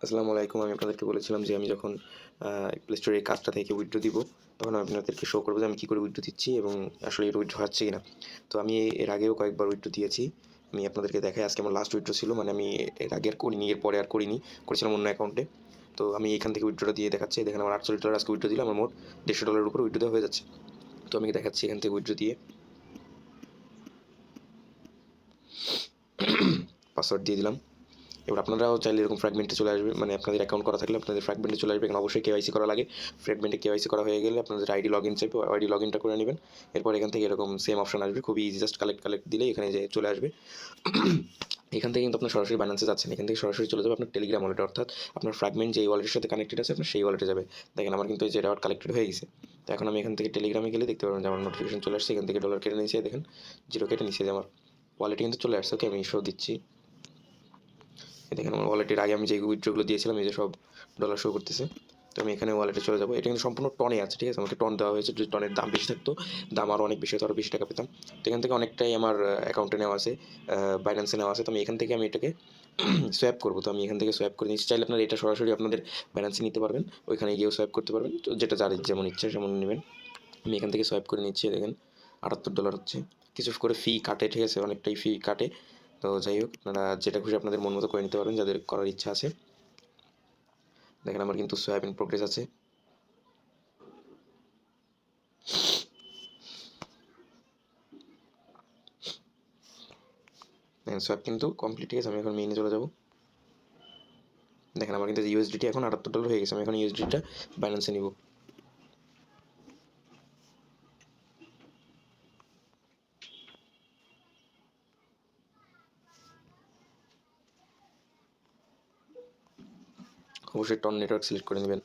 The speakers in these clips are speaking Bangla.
আসসালামু আলাইকুম। আমি আপনাদেরকে বলেছিলাম যে আমি যখন প্লে স্টোরে এই কাজটা থেকে উইথড্র দিব, তখন আমি আপনাদেরকে শো করব যে আমি কী করে উইথড্র দিচ্ছি এবং আসলে এটা উইথড্র হচ্ছে কিনা। তো আমি এর আগেও কয়েকবার উইথড্র দিয়েছি। আমি আপনাদেরকে দেখাই, আজকে আমার লাস্ট উইথড্র ছিল। মানে আমি এর আগে আর করিনি, এরপরে আর করিনি। করেছিলাম অন্য অ্যাকাউন্টে। তো আমি এখান থেকে উইথড্রটা দিয়ে দেখাচ্ছি। দেখেন আমার $48 আজকে উইথড্র দিলে আমার মোট $150 উপরে উইথড্র দেওয়া হয়ে যাচ্ছে। তো আমি দেখাচ্ছি এখান থেকে উইথড্র দিয়ে। পাসওয়ার্ড দিয়ে দিলাম। এবার আপনারাও চাইলে এরকম ফ্র্যাগমেন্টে চলে আসবে, মানে আপনাদের অ্যাকাউন্ট করা থাকলে আপনাদের ফ্র্যাগমেন্টে চলে আসবে। এখানে অবশ্যই কেওয়াইসি করা লাগে। ফ্র্যাগমেন্টে কেওয়াইসি করা হয়ে গেলে আপনাদের আইডি লগ ইন চাইবে, আইডি লগ ইনটা করে নেবেন। এরপর এখান থেকে এরকম সেম অপশন আসবে, খুবই ইজি। জাস্ট কালেক্ট দিলে এখানে যে চলে আসবে। এখান থেকে কিন্তু আপনার সরাসরি বাইন্যান্সে যাচ্ছেন। এখান থেকে সরাসরি চলে যাবে আপনার টেলিগ্রাম ওয়ালেটে, অর্থাৎ আপনার ফ্র্যাগমেন্ট যেই ওয়ালেটের সাথে কানেক্টেড আছে আপনার সেই ওয়ালেটে যাবে। দেখেন আমার কিন্তু এই যে রেওয়ার্ড কালেক্টেড হয়ে গেছে। তো এখন আমি এখান থেকে টেলিগ্রামে গেলে দেখতে পারবেন যে আমার নোটিফিকেশন চলে আসছে। এখান থেকে ডলার কেটে নিয়েছে, দেখেন 0 কেটে নিয়েছে, যে আমার ওয়ালেটে কিন্তু চলে আসছে। ওকে, আমি শো দিচ্ছি। দেখেন আমার ওয়ালেটের আগে আমি যে উইথড্রগুলো দিয়েছিলাম এই যে সব ডলার শো করতেছে। তো আমি এখানে ওয়ালেটে চলে যাবো। এটা কিন্তু সম্পূর্ণ টনে আছে, ঠিক আছে। আমাকে টন দেওয়া হয়েছে। যদি টনের দাম বেশি থাকতো, দাম আরও অনেক বেশি হতো, আরও বেশি টাকা পেতাম। তো এখান থেকে অনেকটাই আমার অ্যাকাউন্টে নেওয়া আছে, বাইন্যান্সে নেওয়া আছে। তো আমি এখান থেকে আমি এটাকে সোয়াপ করবো। তো আমি এখান থেকে সোয়াপ করে নিচ্ছি। চাইলে আপনারা এটা সরাসরি আপনাদের বাইন্যান্সে নিতে পারবেন, ওইখানে গিয়েও সোয়াপ করতে পারবেন। তো যেটা যার যেমন ইচ্ছে সেমন নেবেন। আমি এখান থেকে সোয়াপ করে নিচ্ছি। দেখেন $78 হচ্ছে। কিছু করে ফি কাটে, ঠিক আছে, অনেকটাই ফি কাটে। তো যাই হোক, আপনারা যেটা খুশি আপনাদের মন মতো করে নিতে পারবেন, যাদের করার ইচ্ছা আছে। দেখেন আমার কিন্তু সোয়াপ ইন প্রোগ্রেস আছে। দেখেন সোয়াপ কিন্তু কমপ্লিট, ঠিক আছে। আমি এখন মেইনে চলে যাবো। দেখেন আমার কিন্তু ইউএসডিটি এখন $78 হয়ে গেছে। আমি এখন ইউএসডিটা বাইন্যান্সে নিব। অবশ্যই টন নেটওয়ার্ক সিলেক্ট করে নেবেন।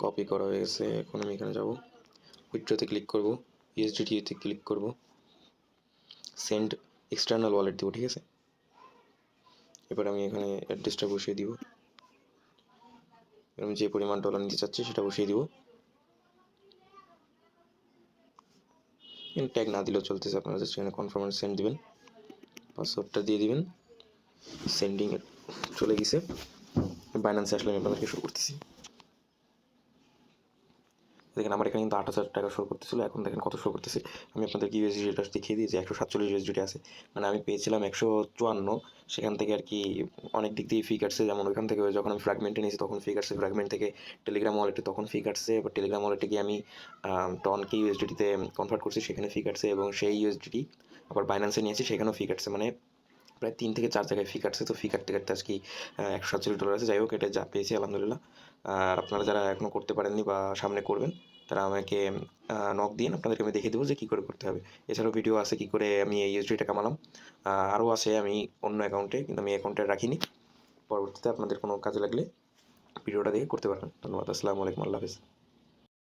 কপি করা হয়ে গেছে। এখন আমি এখানে যাব, উইথড্রতে ক্লিক করব, ইউএসডিটিতে ক্লিক করব, সেন্ড এক্সটার্নাল ওয়ালেট দেবো, ঠিক আছে। এবার আমি এখানে অ্যাড্রেসটা বসিয়ে দিব। আমি যে পরিমাণ ডলার নিতে চাচ্ছি সেটা বসিয়ে দিব। ট্যাগ না দিলেও চলতেছে, আপনারা জাস্ট এখানে কনফার্ম আর সেন্ড দিবেন। পাসওয়ার্ডটা দিয়ে দিবেন। সেন্ডিং চলে গেছে। বাইন্যান্সে আসলে আমি আপনাদেরকে শো করতেছি। দেখেন আমার এখানে কিন্তু $8,000 শো করতেছিল, এখন দেখেন কত শো করতেছে। আমি আপনাদেরকে ইউএসডিটা দেখিয়ে দিই যে 147 ইউএসডিটি আছে। মানে আমি পেয়েছিলাম 154, সেখান থেকে আর কি অনেক দিক দিয়ে ফি কাটছে। যেমন ওইখান থেকে যখন আমি ফ্র্যাগমেন্টে নিয়েছি তখন ফি কাটছে, ফ্র্যাগমেন্ট থেকে টেলিগ্রাম ওয়ালেটে তখন ফি কাটছে, এবার টেলিগ্রাম ওয়ালেটে গিয়ে আমি টনকে ইউএসডিটিতে কনভার্ট করছি, সেখানে ফি কাটছে, এবং সেই ইউএসডিটি আবার বাইন্যান্সে নিয়েছি, সেখানেও ফি কাটছে। মানে প্রায় 3 থেকে 4 জায়গায় ফি কাটছে। তো ফি কাটতে কাটতে আজকে $147 আছে। যাই হোক, এটা যা পেয়েছি আলহামদুলিল্লাহ। আর আপনারা যারা এখনও করতে পারেননি বা সামনে করবেন, তারা আমাকে নক দিন, আপনাদেরকে আমি দেখিয়ে দেবো যে কী করে করতে হবে। এছাড়াও ভিডিও আছে কী করে আমি এই ইউএসডিটা কামালাম। আরও আছে আমি অন্য অ্যাকাউন্টে, কিন্তু আমি অ্যাকাউন্টে রাখিনি। পরবর্তীতে আপনাদের কোনো কাজে লাগলে ভিডিওটা দেখে করতে পারবেন। ধন্যবাদ। আসসালামু আলাইকুম। আল্লাহ হাফেজ।